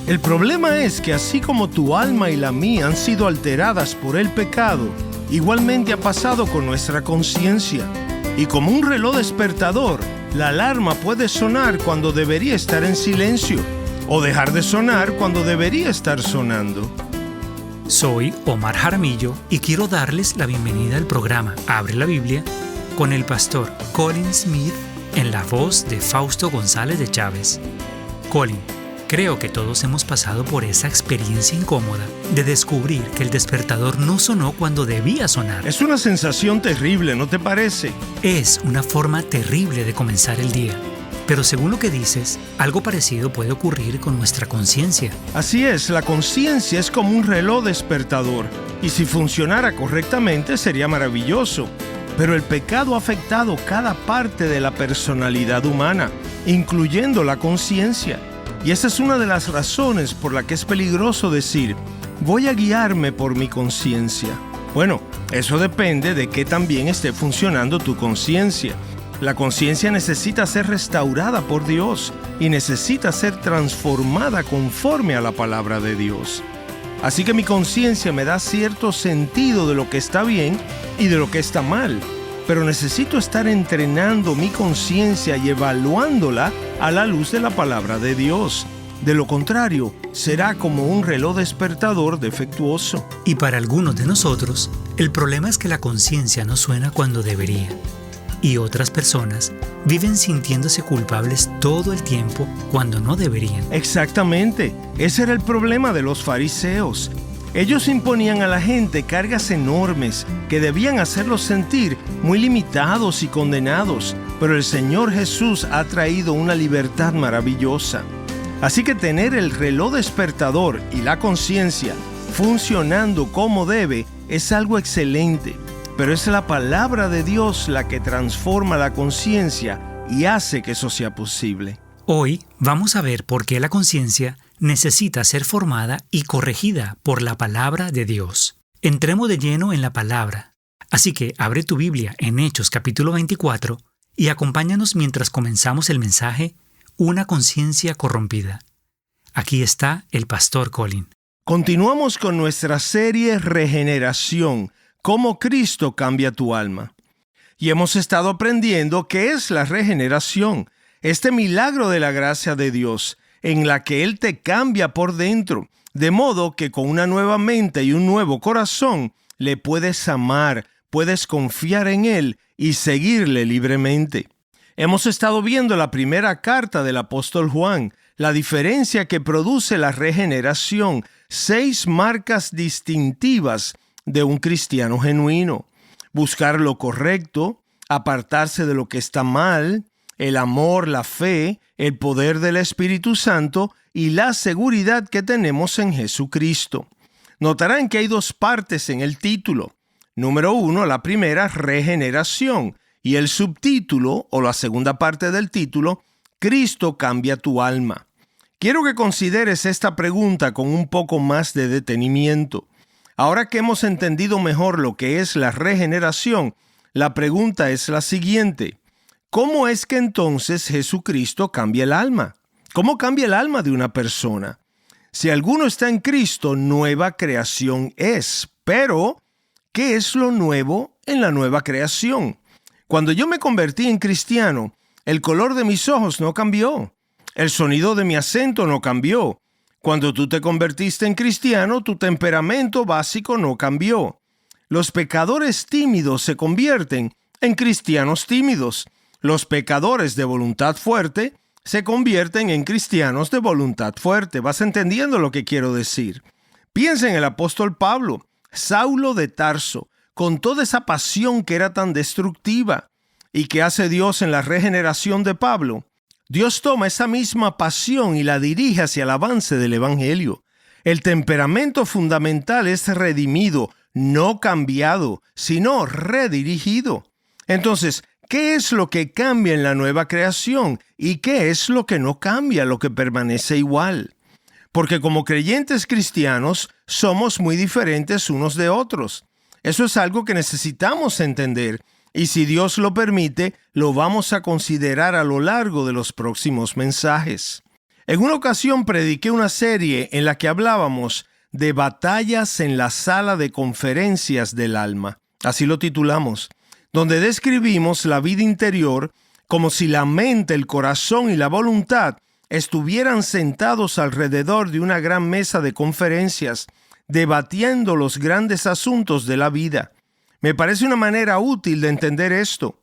El problema es que así como tu alma y la mía han sido alteradas por el pecado, igualmente ha pasado con nuestra conciencia. Y como un reloj despertador, la alarma puede sonar cuando debería estar en silencio, o dejar de sonar cuando debería estar sonando. Soy Omar Jaramillo y quiero darles la bienvenida al programa Abre la Biblia con el pastor Colin Smith en la voz de Fausto González de Chávez. Colin, creo que todos hemos pasado por esa experiencia incómoda de descubrir que el despertador no sonó cuando debía sonar. Es una sensación terrible, ¿no te parece? Es una forma terrible de comenzar el día. Pero según lo que dices, algo parecido puede ocurrir con nuestra conciencia. Así es, la conciencia es como un reloj despertador, y si funcionara correctamente sería maravilloso. Pero el pecado ha afectado cada parte de la personalidad humana, incluyendo la conciencia. Y esa es una de las razones por la que es peligroso decir, voy a guiarme por mi conciencia. Bueno, eso depende de que también esté funcionando tu conciencia. La conciencia necesita ser restaurada por Dios y necesita ser transformada conforme a la palabra de Dios. Así que mi conciencia me da cierto sentido de lo que está bien y de lo que está mal, pero necesito estar entrenando mi conciencia y evaluándola a la luz de la palabra de Dios. De lo contrario, será como un reloj despertador defectuoso. Y para algunos de nosotros, el problema es que la conciencia no suena cuando debería. Y otras personas viven sintiéndose culpables todo el tiempo cuando no deberían. Exactamente, ese era el problema de los fariseos. Ellos imponían a la gente cargas enormes que debían hacerlos sentir muy limitados y condenados, pero el Señor Jesús ha traído una libertad maravillosa. Así que tener el reloj despertador y la conciencia funcionando como debe es algo excelente. Pero es la palabra de Dios la que transforma la conciencia y hace que eso sea posible. Hoy vamos a ver por qué la conciencia necesita ser formada y corregida por la palabra de Dios. Entremos de lleno en la palabra. Así que abre tu Biblia en Hechos capítulo 24 y acompáñanos mientras comenzamos el mensaje Una conciencia corrompida. Aquí está el pastor Colin. Continuamos con nuestra serie Regeneración. Cómo Cristo cambia tu alma. Y hemos estado aprendiendo qué es la regeneración, este milagro de la gracia de Dios, en la que Él te cambia por dentro, de modo que con una nueva mente y un nuevo corazón le puedes amar, puedes confiar en Él y seguirle libremente. Hemos estado viendo la primera carta del apóstol Juan, la diferencia que produce la regeneración, 6 marcas distintivas de un cristiano genuino: buscar lo correcto, apartarse de lo que está mal, el amor, la fe, el poder del Espíritu Santo y la seguridad que tenemos en Jesucristo. Notarán que hay 2 partes en el título. Número 1, la primera, regeneración, y el subtítulo, o la segunda parte del título, Cristo cambia tu alma. Quiero que consideres esta pregunta con un poco más de detenimiento. Ahora que hemos entendido mejor lo que es la regeneración, la pregunta es la siguiente: ¿cómo es que entonces Jesucristo cambia el alma? ¿Cómo cambia el alma de una persona? Si alguno está en Cristo, nueva creación es. Pero, ¿qué es lo nuevo en la nueva creación? Cuando yo me convertí en cristiano, el color de mis ojos no cambió. El sonido de mi acento no cambió. Cuando tú te convertiste en cristiano, tu temperamento básico no cambió. Los pecadores tímidos se convierten en cristianos tímidos. Los pecadores de voluntad fuerte se convierten en cristianos de voluntad fuerte. ¿Vas entendiendo lo que quiero decir? Piensa en el apóstol Pablo, Saulo de Tarso, con toda esa pasión que era tan destructiva. ¿Y qué hace Dios en la regeneración de Pablo? Dios toma esa misma pasión y la dirige hacia el avance del Evangelio. El temperamento fundamental es redimido, no cambiado, sino redirigido. Entonces, ¿qué es lo que cambia en la nueva creación? ¿Y qué es lo que no cambia, lo que permanece igual? Porque como creyentes cristianos, somos muy diferentes unos de otros. Eso es algo que necesitamos entender. Y si Dios lo permite, lo vamos a considerar a lo largo de los próximos mensajes. En una ocasión prediqué una serie en la que hablábamos de batallas en la sala de conferencias del alma, así lo titulamos, donde describimos la vida interior como si la mente, el corazón y la voluntad estuvieran sentados alrededor de una gran mesa de conferencias, debatiendo los grandes asuntos de la vida. Me parece una manera útil de entender esto.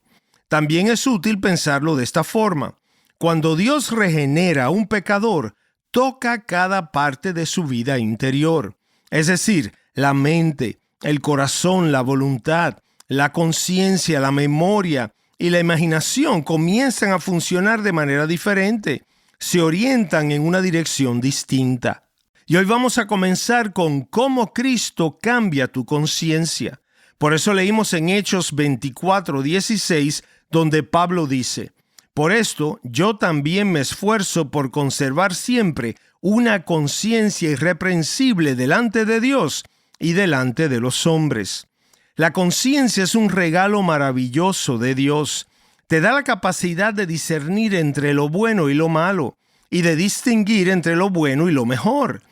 También es útil pensarlo de esta forma. Cuando Dios regenera a un pecador, toca cada parte de su vida interior, es decir, la mente, el corazón, la voluntad, la conciencia, la memoria y la imaginación comienzan a funcionar de manera diferente, se orientan en una dirección distinta. Y hoy vamos a comenzar con cómo Cristo cambia tu conciencia. Por eso leímos en Hechos 24:16, donde Pablo dice: por esto, yo también me esfuerzo por conservar siempre una conciencia irreprensible delante de Dios y delante de los hombres. La conciencia es un regalo maravilloso de Dios. Te da la capacidad de discernir entre lo bueno y lo malo, y de distinguir entre lo bueno y lo mejor.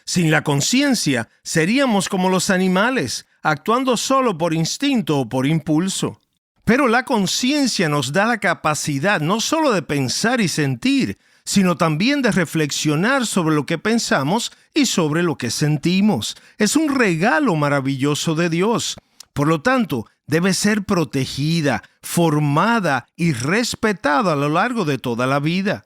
Sin la conciencia, seríamos como los animales, actuando solo por instinto o por impulso. Pero la conciencia nos da la capacidad no solo de pensar y sentir, sino también de reflexionar sobre lo que pensamos y sobre lo que sentimos. Es un regalo maravilloso de Dios. Por lo tanto, debe ser protegida, formada y respetada a lo largo de toda la vida.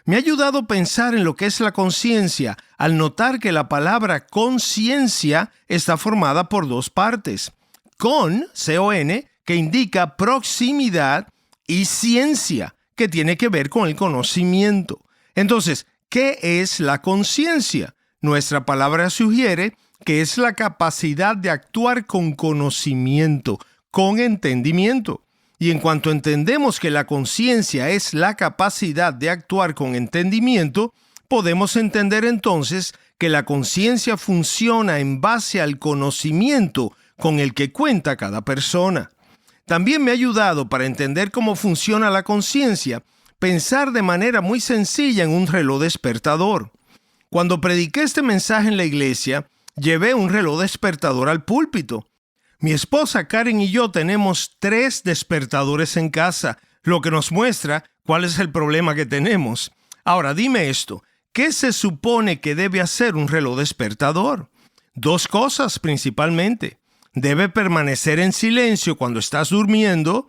Me ha ayudado a pensar en lo que es la conciencia al notar que la palabra conciencia está formada por dos partes. Con, C-O-N, que indica proximidad, y ciencia, que tiene que ver con el conocimiento. Entonces, ¿qué es la conciencia? Nuestra palabra sugiere que es la capacidad de actuar con conocimiento, con entendimiento. Y en cuanto entendemos que la conciencia es la capacidad de actuar con entendimiento, podemos entender entonces que la conciencia funciona en base al conocimiento con el que cuenta cada persona. También me ha ayudado para entender cómo funciona la conciencia, pensar de manera muy sencilla en un reloj despertador. Cuando prediqué este mensaje en la iglesia, llevé un reloj despertador al púlpito. Mi esposa Karen y yo tenemos 3 despertadores en casa, lo que nos muestra cuál es el problema que tenemos. Ahora, dime esto, ¿qué se supone que debe hacer un reloj despertador? 2 cosas principalmente. Debe permanecer en silencio cuando estás durmiendo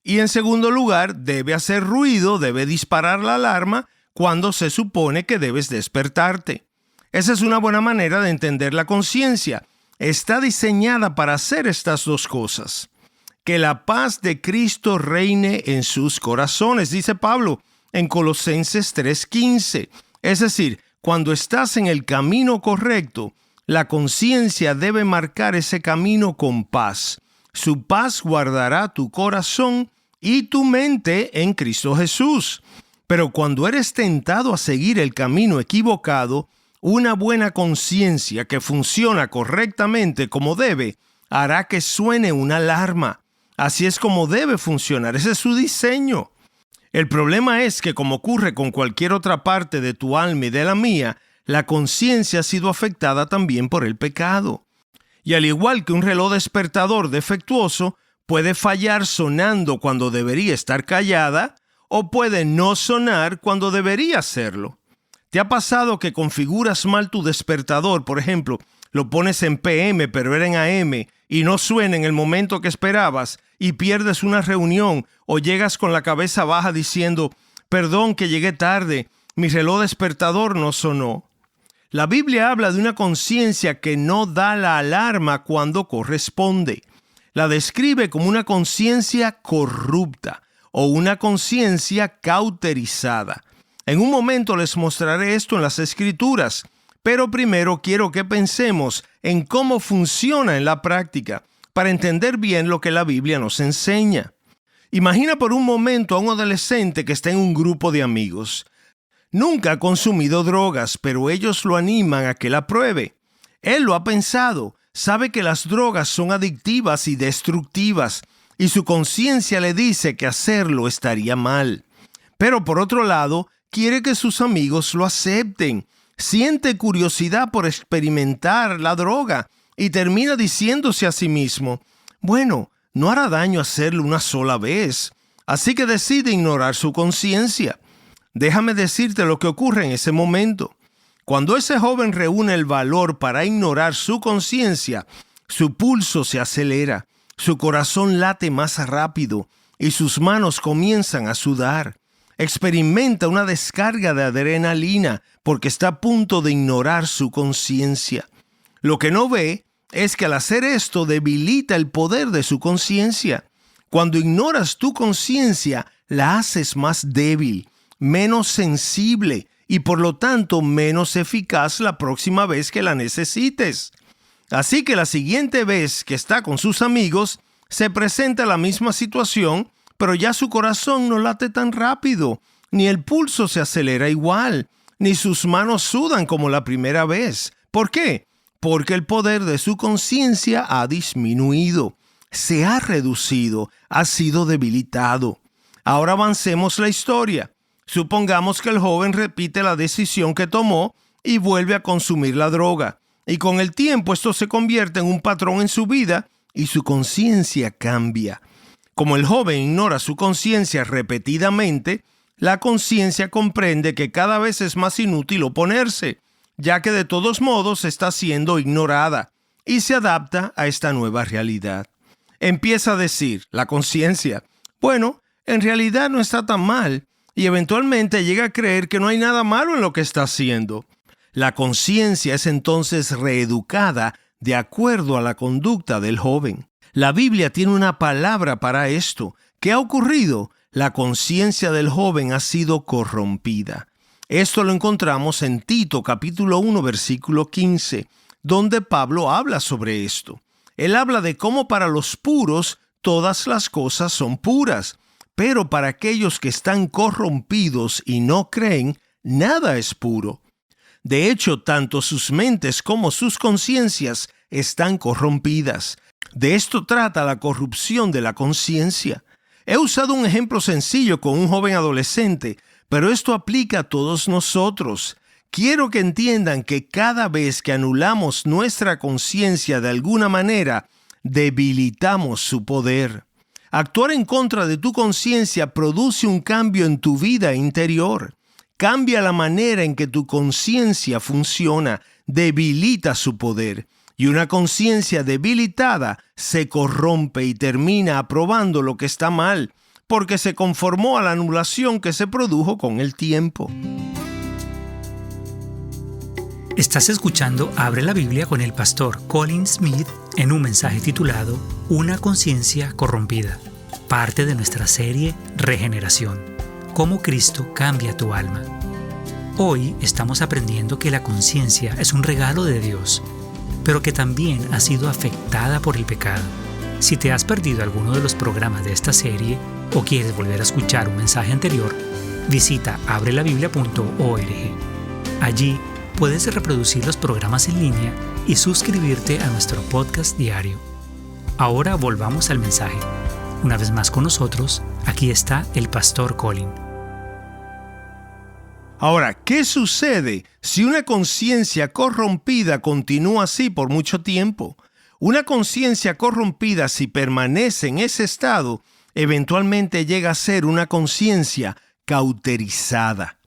y, en segundo lugar, debe hacer ruido, debe disparar la alarma cuando se supone que debes despertarte. Esa es una buena manera de entender la conciencia. Está diseñada para hacer estas 2 cosas. Que la paz de Cristo reine en sus corazones, dice Pablo en Colosenses 3:15. Es decir, cuando estás en el camino correcto, la conciencia debe marcar ese camino con paz. Su paz guardará tu corazón y tu mente en Cristo Jesús. Pero cuando eres tentado a seguir el camino equivocado, una buena conciencia que funciona correctamente como debe, hará que suene una alarma. Así es como debe funcionar, ese es su diseño. El problema es que, como ocurre con cualquier otra parte de tu alma y de la mía, la conciencia ha sido afectada también por el pecado. Y al igual que un reloj despertador defectuoso, puede fallar sonando cuando debería estar callada o puede no sonar cuando debería hacerlo. ¿Te ha pasado que configuras mal tu despertador? Por ejemplo, lo pones en PM pero era en AM y no suena en el momento que esperabas y pierdes una reunión o llegas con la cabeza baja diciendo: perdón que llegué tarde, mi reloj despertador no sonó. La Biblia habla de una conciencia que no da la alarma cuando corresponde. La describe como una conciencia corrupta o una conciencia cauterizada. En un momento les mostraré esto en las Escrituras, pero primero quiero que pensemos en cómo funciona en la práctica para entender bien lo que la Biblia nos enseña. Imagina por un momento a un adolescente que está en un grupo de amigos. Nunca ha consumido drogas, pero ellos lo animan a que la pruebe. Él lo ha pensado, sabe que las drogas son adictivas y destructivas, y su conciencia le dice que hacerlo estaría mal. Pero por otro lado, quiere que sus amigos lo acepten. Siente curiosidad por experimentar la droga y termina diciéndose a sí mismo, bueno, no hará daño hacerlo una sola vez. Así que decide ignorar su conciencia. Déjame decirte lo que ocurre en ese momento. Cuando ese joven reúne el valor para ignorar su conciencia, su pulso se acelera, su corazón late más rápido y sus manos comienzan a sudar. Experimenta una descarga de adrenalina porque está a punto de ignorar su conciencia. Lo que no ve es que al hacer esto debilita el poder de su conciencia. Cuando ignoras tu conciencia, la haces más débil, menos sensible y por lo tanto menos eficaz la próxima vez que la necesites. Así que la siguiente vez que está con sus amigos, se presenta la misma situación, pero ya su corazón no late tan rápido, ni el pulso se acelera igual, ni sus manos sudan como la primera vez. ¿Por qué? Porque el poder de su conciencia ha disminuido, se ha reducido, ha sido debilitado. Ahora avancemos la historia. Supongamos que el joven repite la decisión que tomó y vuelve a consumir la droga. Y con el tiempo esto se convierte en un patrón en su vida y su conciencia cambia. Como el joven ignora su conciencia repetidamente, la conciencia comprende que cada vez es más inútil oponerse, ya que de todos modos está siendo ignorada, y se adapta a esta nueva realidad. Empieza a decir, la conciencia, bueno, en realidad no está tan mal, y eventualmente llega a creer que no hay nada malo en lo que está haciendo. La conciencia es entonces reeducada de acuerdo a la conducta del joven. La Biblia tiene una palabra para esto. ¿Qué ha ocurrido? La conciencia del joven ha sido corrompida. Esto lo encontramos en Tito capítulo 1 versículo 15, donde Pablo habla sobre esto. Él habla de cómo para los puros todas las cosas son puras, pero para aquellos que están corrompidos y no creen, nada es puro. De hecho, tanto sus mentes como sus conciencias están corrompidas. De esto trata la corrupción de la conciencia. He usado un ejemplo sencillo con un joven adolescente, pero esto aplica a todos nosotros. Quiero que entiendan que cada vez que anulamos nuestra conciencia de alguna manera, debilitamos su poder. Actuar en contra de tu conciencia produce un cambio en tu vida interior. Cambia la manera en que tu conciencia funciona, debilita su poder. Y una conciencia debilitada se corrompe y termina aprobando lo que está mal, porque se conformó a la anulación que se produjo con el tiempo. Estás escuchando Abre la Biblia con el pastor Colin Smith en un mensaje titulado Una conciencia corrompida, parte de nuestra serie Regeneración, cómo Cristo cambia tu alma. Hoy estamos aprendiendo que la conciencia es un regalo de Dios, pero que también ha sido afectada por el pecado. Si te has perdido alguno de los programas de esta serie o quieres volver a escuchar un mensaje anterior, visita abrelabiblia.org. Allí puedes reproducir los programas en línea y suscribirte a nuestro podcast diario. Ahora volvamos al mensaje. Una vez más con nosotros, aquí está el pastor Colin. Ahora, ¿qué sucede si una conciencia corrompida continúa así por mucho tiempo? Una conciencia corrompida, si permanece en ese estado, eventualmente llega a ser una conciencia cauterizada.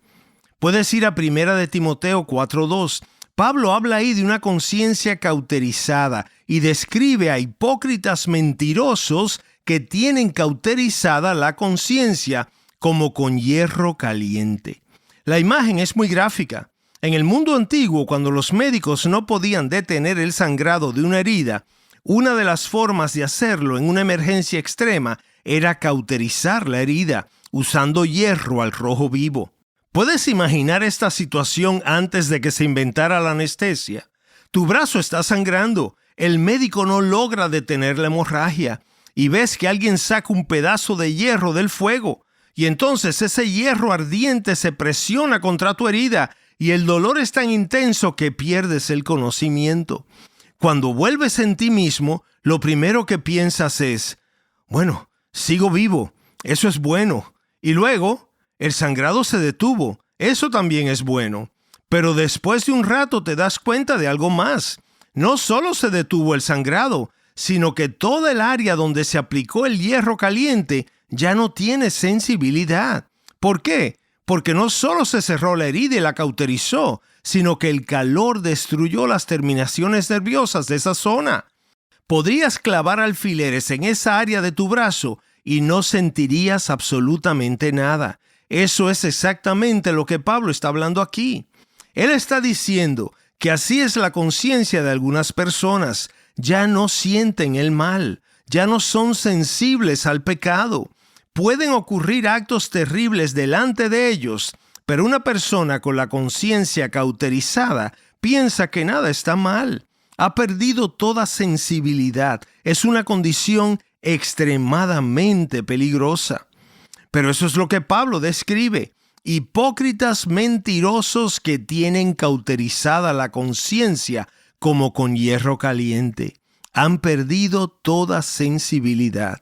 Puedes ir a 1 de Timoteo 4:2. Pablo habla ahí de una conciencia cauterizada y describe a hipócritas mentirosos que tienen cauterizada la conciencia como con hierro caliente. La imagen es muy gráfica. En el mundo antiguo, cuando los médicos no podían detener el sangrado de una herida, una de las formas de hacerlo en una emergencia extrema era cauterizar la herida usando hierro al rojo vivo. ¿Puedes imaginar esta situación antes de que se inventara la anestesia? Tu brazo está sangrando, el médico no logra detener la hemorragia y ves que alguien saca un pedazo de hierro del fuego. Y entonces ese hierro ardiente se presiona contra tu herida y el dolor es tan intenso que pierdes el conocimiento. Cuando vuelves en ti mismo, lo primero que piensas es, bueno, sigo vivo, eso es bueno. Y luego, el sangrado se detuvo, Eso también es bueno. Pero después de un rato te das cuenta de algo más. No solo se detuvo el sangrado, sino que toda el área donde se aplicó el hierro caliente ya no tiene sensibilidad. ¿Por qué? Porque no solo se cerró la herida y la cauterizó, sino que el calor destruyó las terminaciones nerviosas de esa zona. Podrías clavar alfileres en esa área de tu brazo y no sentirías absolutamente nada. Eso es exactamente lo que Pablo está hablando aquí. Él está diciendo que así es la conciencia de algunas personas. Ya no sienten el mal, ya no son sensibles al pecado. Pueden ocurrir actos terribles delante de ellos, pero una persona con la conciencia cauterizada piensa que nada está mal. Ha perdido toda sensibilidad. Es una condición extremadamente peligrosa. Pero eso es lo que Pablo describe. Hipócritas mentirosos que tienen cauterizada la conciencia como con hierro caliente. Han perdido toda sensibilidad.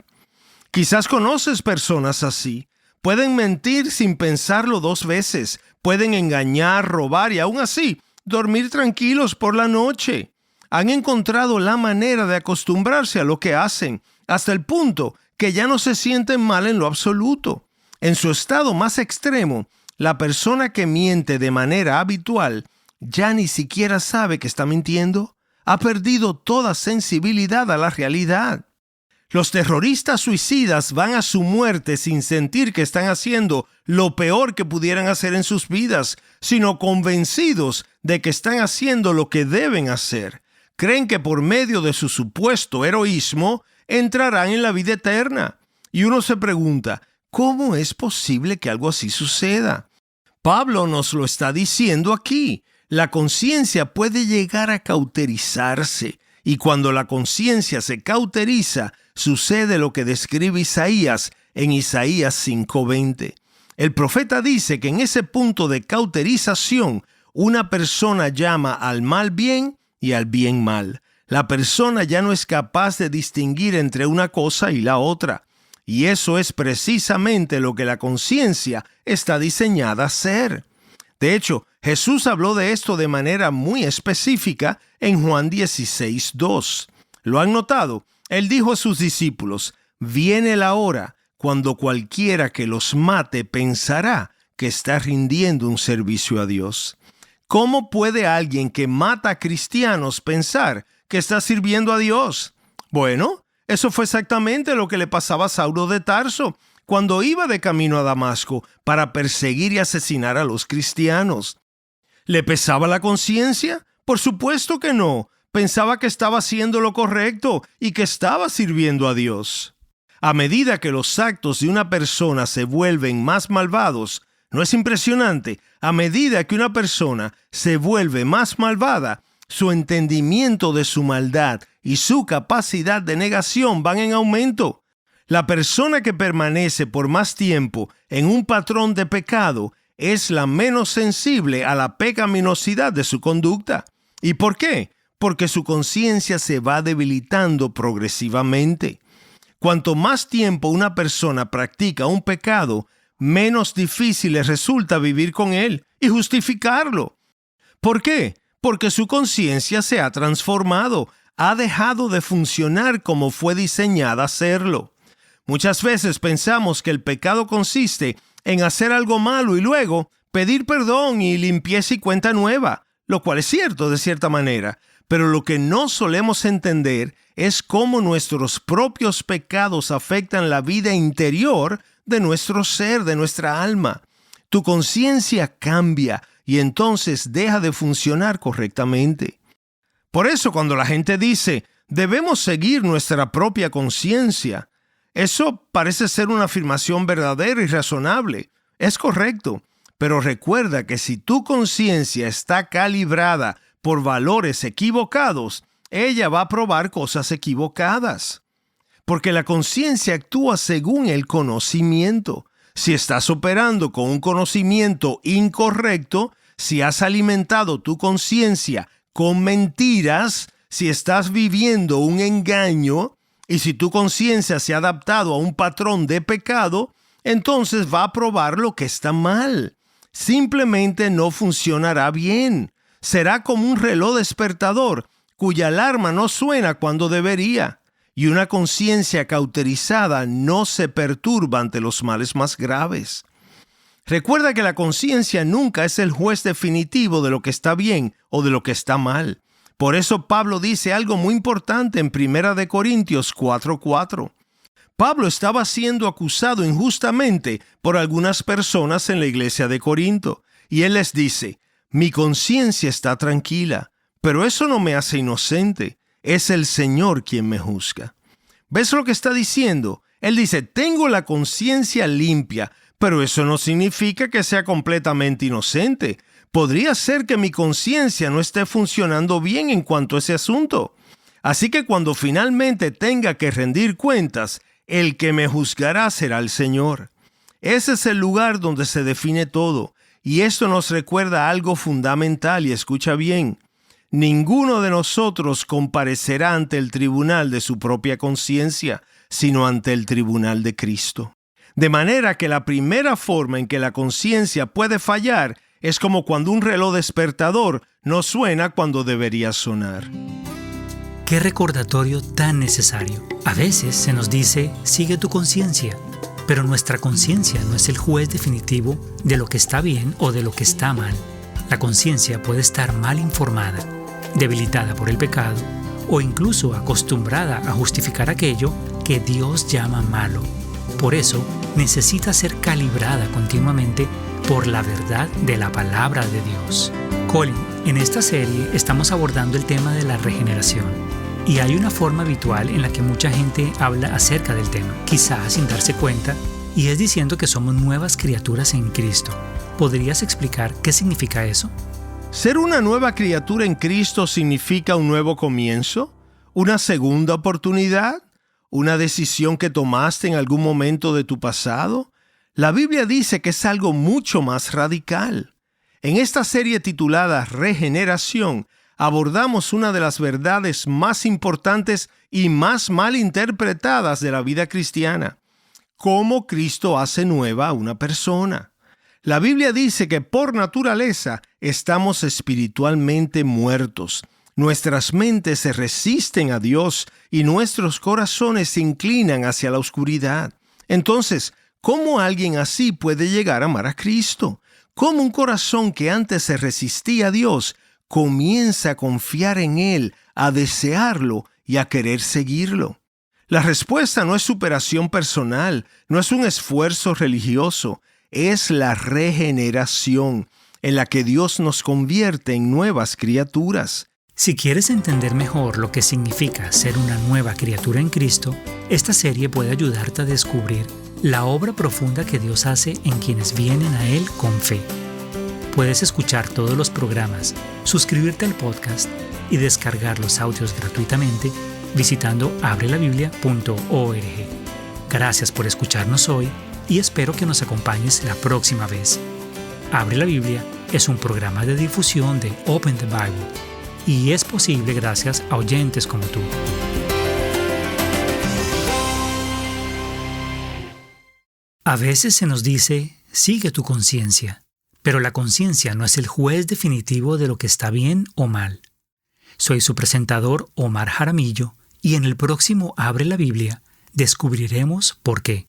Quizás conoces personas así. Pueden mentir sin pensarlo 2 veces. Pueden engañar, robar y aún así dormir tranquilos por la noche. Han encontrado la manera de acostumbrarse a lo que hacen, hasta el punto que ya no se sienten mal en lo absoluto. En su estado más extremo, la persona que miente de manera habitual ya ni siquiera sabe que está mintiendo. Ha perdido toda sensibilidad a la realidad. Los terroristas suicidas van a su muerte sin sentir que están haciendo lo peor que pudieran hacer en sus vidas, sino convencidos de que están haciendo lo que deben hacer. Creen que por medio de su supuesto heroísmo entrarán en la vida eterna. Y uno se pregunta, ¿cómo es posible que algo así suceda? Pablo nos lo está diciendo aquí. La conciencia puede llegar a cauterizarse, y cuando la conciencia se cauteriza, sucede lo que describe Isaías en Isaías 5:20. El profeta dice que en ese punto de cauterización, una persona llama al mal bien y al bien mal. La persona ya no es capaz de distinguir entre una cosa y la otra. Y eso es precisamente lo que la conciencia está diseñada a hacer. De hecho, Jesús habló de esto de manera muy específica en Juan 16:2. ¿Lo han notado? Él dijo a sus discípulos, «Viene la hora cuando cualquiera que los mate pensará que está rindiendo un servicio a Dios». ¿Cómo puede alguien que mata a cristianos pensar que está sirviendo a Dios? Bueno, eso fue exactamente lo que le pasaba a Saulo de Tarso cuando iba de camino a Damasco para perseguir y asesinar a los cristianos. ¿Le pesaba la conciencia? Por supuesto que no. Pensaba que estaba haciendo lo correcto y que estaba sirviendo a Dios. A medida que los actos de una persona se vuelven más malvados, ¿no es impresionante? A medida que una persona se vuelve más malvada, su entendimiento de su maldad y su capacidad de negación van en aumento. La persona que permanece por más tiempo en un patrón de pecado es la menos sensible a la pecaminosidad de su conducta. ¿Y por qué? Porque su conciencia se va debilitando progresivamente. Cuanto más tiempo una persona practica un pecado, menos difícil le resulta vivir con él y justificarlo. ¿Por qué? Porque su conciencia se ha transformado, ha dejado de funcionar como fue diseñada a hacerlo. Muchas veces pensamos que el pecado consiste en hacer algo malo y luego pedir perdón y limpieza y cuenta nueva, lo cual es cierto de cierta manera, pero lo que no solemos entender es cómo nuestros propios pecados afectan la vida interior de nuestro ser, de nuestra alma. Tu conciencia cambia y entonces deja de funcionar correctamente. Por eso cuando la gente dice, debemos seguir nuestra propia conciencia, eso parece ser una afirmación verdadera y razonable. Es correcto, pero recuerda que si tu conciencia está calibrada por valores equivocados, ella va a probar cosas equivocadas. Porque la conciencia actúa según el conocimiento. Si estás operando con un conocimiento incorrecto, si has alimentado tu conciencia con mentiras, si estás viviendo un engaño y si tu conciencia se ha adaptado a un patrón de pecado, entonces va a probar lo que está mal. simplemente no funcionará bien. Será como un reloj despertador cuya alarma no suena cuando debería, y una conciencia cauterizada no se perturba ante los males más graves. Recuerda que la conciencia nunca es el juez definitivo de lo que está bien o de lo que está mal. Por eso Pablo dice algo muy importante en 1 Corintios 4:4. Pablo estaba siendo acusado injustamente por algunas personas en la iglesia de Corinto, y él les dice: mi conciencia está tranquila, pero eso no me hace inocente. Es el Señor quien me juzga. ¿Ves lo que está diciendo? Él dice: tengo la conciencia limpia, pero eso no significa que sea completamente inocente. Podría ser que mi conciencia no esté funcionando bien en cuanto a ese asunto. Así que cuando finalmente tenga que rendir cuentas, el que me juzgará será el Señor. Ese es el lugar donde se define todo. Y esto nos recuerda algo fundamental, y escucha bien. Ninguno de nosotros comparecerá ante el tribunal de su propia conciencia, sino ante el tribunal de Cristo. De manera que la primera forma en que la conciencia puede fallar es como cuando un reloj despertador no suena cuando debería sonar. ¡Qué recordatorio tan necesario! A veces se nos dice, sigue tu conciencia, pero nuestra conciencia no es el juez definitivo de lo que está bien o de lo que está mal. La conciencia puede estar mal informada, debilitada por el pecado o incluso acostumbrada a justificar aquello que Dios llama malo. Por eso, necesita ser calibrada continuamente por la verdad de la palabra de Dios. Colin, en esta serie estamos abordando el tema de la regeneración. Y hay una forma habitual en la que mucha gente habla acerca del tema, quizás sin darse cuenta, y es diciendo que somos nuevas criaturas en Cristo. ¿Podrías explicar qué significa eso? Ser una nueva criatura en Cristo significa un nuevo comienzo, una segunda oportunidad, una decisión que tomaste en algún momento de tu pasado. La Biblia dice que es algo mucho más radical. En esta serie titulada Regeneración, abordamos una de las verdades más importantes y más mal interpretadas de la vida cristiana: cómo Cristo hace nueva a una persona. La Biblia dice que por naturaleza estamos espiritualmente muertos. Nuestras mentes se resisten a Dios y nuestros corazones se inclinan hacia la oscuridad. Entonces, ¿cómo alguien así puede llegar a amar a Cristo? ¿Cómo un corazón que antes se resistía a Dios comienza a confiar en Él, a desearlo y a querer seguirlo? La respuesta no es superación personal, no es un esfuerzo religioso, es la regeneración en la que Dios nos convierte en nuevas criaturas. Si quieres entender mejor lo que significa ser una nueva criatura en Cristo, esta serie puede ayudarte a descubrir la obra profunda que Dios hace en quienes vienen a Él con fe. Puedes escuchar todos los programas, suscribirte al podcast y descargar los audios gratuitamente visitando abrelabiblia.org. Gracias por escucharnos hoy y espero que nos acompañes la próxima vez. Abre la Biblia es un programa de difusión de Open the Bible y es posible gracias a oyentes como tú. A veces se nos dice, sigue tu conciencia, pero la conciencia no es el juez definitivo de lo que está bien o mal. Soy su presentador Omar Jaramillo y en el próximo Abre la Biblia descubriremos por qué.